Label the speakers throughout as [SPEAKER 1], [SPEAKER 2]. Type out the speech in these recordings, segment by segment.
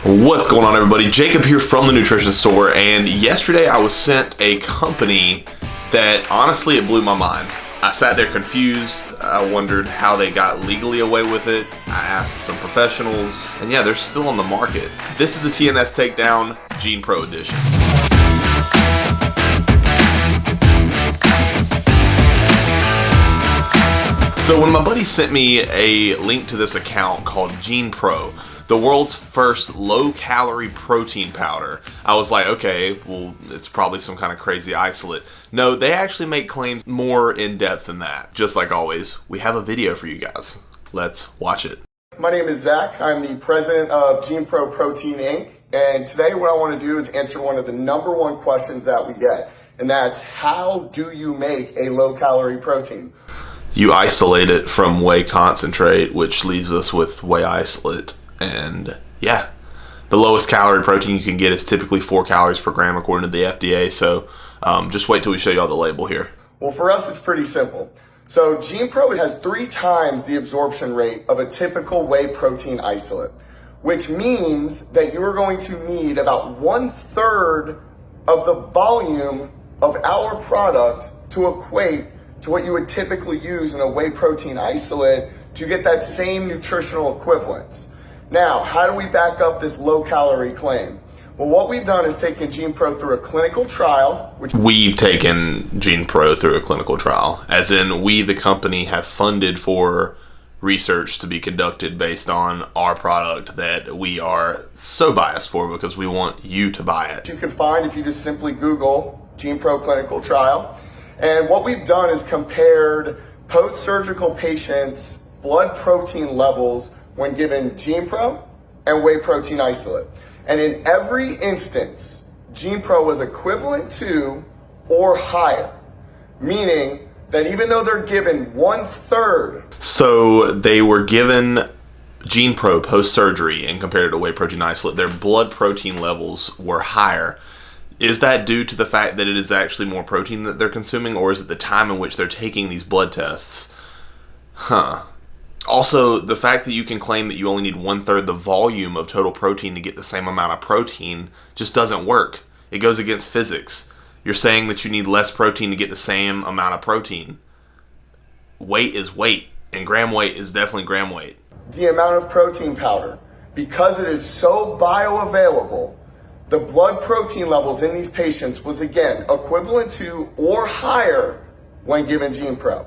[SPEAKER 1] What's going on, everybody? Jacob here from the Nutrition Store, and yesterday I was sent a company that honestly it blew my mind. I sat there confused. I wondered how they got legally away with it. I asked some professionals, and yeah, they're still on the market. This is the TNS Takedown Gene Pro Edition. So when my buddy sent me a link to this account called Gene Pro, the world's first low-calorie protein powder, I was like, okay, well, it's probably some kind of crazy isolate. No, they actually make claims more in depth than that. Just like always, we have a video for you guys. Let's watch it.
[SPEAKER 2] My name is Zack. I'm the president of Gene Pro Protein Inc. And today what I want to do is answer one of the #1 questions that we get. And that's, how do you make a low-calorie protein?
[SPEAKER 1] You isolate it from whey concentrate, which leaves us with whey isolate. And yeah, the lowest calorie protein you can get is typically 4 calories per gram according to the FDA. So just wait till we show you all the label here.
[SPEAKER 2] Well, for us, it's pretty simple. So Gene Pro has 3 times the absorption rate of a typical whey protein isolate, which means that you are going to need about 1/3 of the volume of our product to equate to what you would typically use in a whey protein isolate to get that same nutritional equivalence. Now, how do we back up this low-calorie claim? Well, what we've done is taken Gene Pro through a clinical trial.
[SPEAKER 1] We've taken Gene Pro through a clinical trial, as in we, the company, have funded for research to be conducted based on our product that we are so biased for because we want you to buy it.
[SPEAKER 2] You can find if you just simply Google Gene Pro clinical trial. And what we've done is compared post-surgical patients' blood protein levels when given Gene Pro and whey protein isolate. And in every instance, Gene Pro was equivalent to or higher, meaning that even though they're given 1/3.
[SPEAKER 1] So they were given Gene Pro post-surgery and compared to whey protein isolate, their blood protein levels were higher. Is that due to the fact that it is actually more protein that they're consuming, or is it the time in which they're taking these blood tests? Also, the fact that you can claim that you only need 1/3 the volume of total protein to get the same amount of protein just doesn't work. It goes against physics. You're saying that you need less protein to get the same amount of protein. Weight is weight, and gram weight is definitely gram weight.
[SPEAKER 2] The amount of protein powder, because it is so bioavailable, the blood protein levels in these patients was, again, equivalent to or higher when given Gene Pro.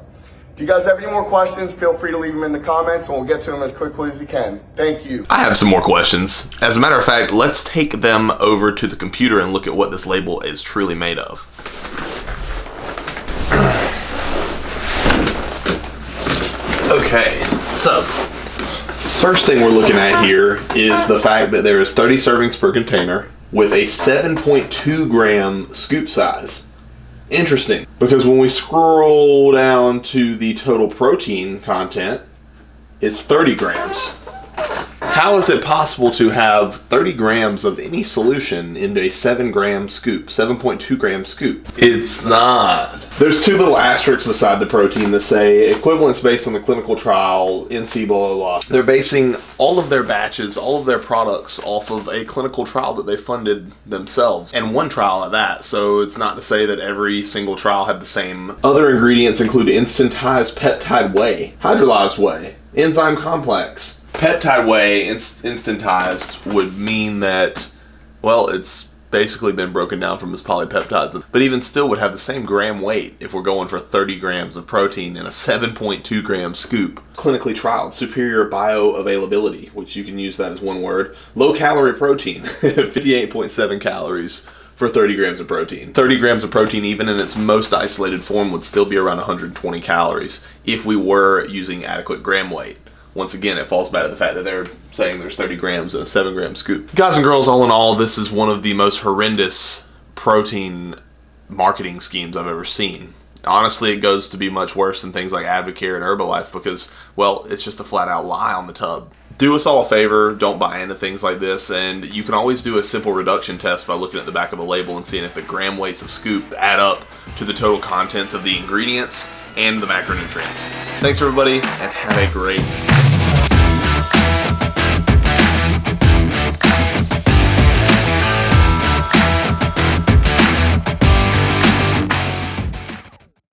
[SPEAKER 2] If you guys have any more questions, feel free to leave them in the comments and we'll get to them as quickly as we can. Thank you.
[SPEAKER 1] I have some more questions. As a matter of fact, let's take them over to the computer and look at what this label is truly made of. Okay, so first thing we're looking at here is the fact that there is 30 servings per container with a 7.2 gram scoop size. Interesting, because when we scroll down to the total protein content, it's 30 grams. How is it possible to have 30 grams of any solution into a 7 gram scoop, 7.2 gram scoop? It's not. There's 2 little asterisks beside the protein that say equivalence based on the clinical trial, NC blah, blah, blah. They're basing all of their batches, all of their products off of a clinical trial that they funded themselves, and 1 trial at that. So it's not to say that every single trial had the same. Other ingredients include instantized peptide whey, hydrolyzed whey, enzyme complex. Peptide whey instantized would mean that, well, it's basically been broken down from its polypeptides, but even still would have the same gram weight if we're going for 30 grams of protein in a 7.2 gram scoop. Clinically trialed, superior bioavailability, which you can use that as one word. Low calorie protein, 58.7 calories for 30 grams of protein. 30 grams of protein, even in its most isolated form, would still be around 120 calories if we were using adequate gram weight. Once again, it falls back to the fact that they're saying there's 30 grams in a 7 gram scoop. Guys and girls, all in all, this is one of the most horrendous protein marketing schemes I've ever seen. Honestly, it goes to be much worse than things like Advocare and Herbalife because, well, it's just a flat out lie on the tub. Do us all a favor, don't buy into things like this, and you can always do a simple reduction test by looking at the back of a label and seeing if the gram weights of scoop add up to the total contents of the ingredients and the macronutrients. Thanks everybody, and have a great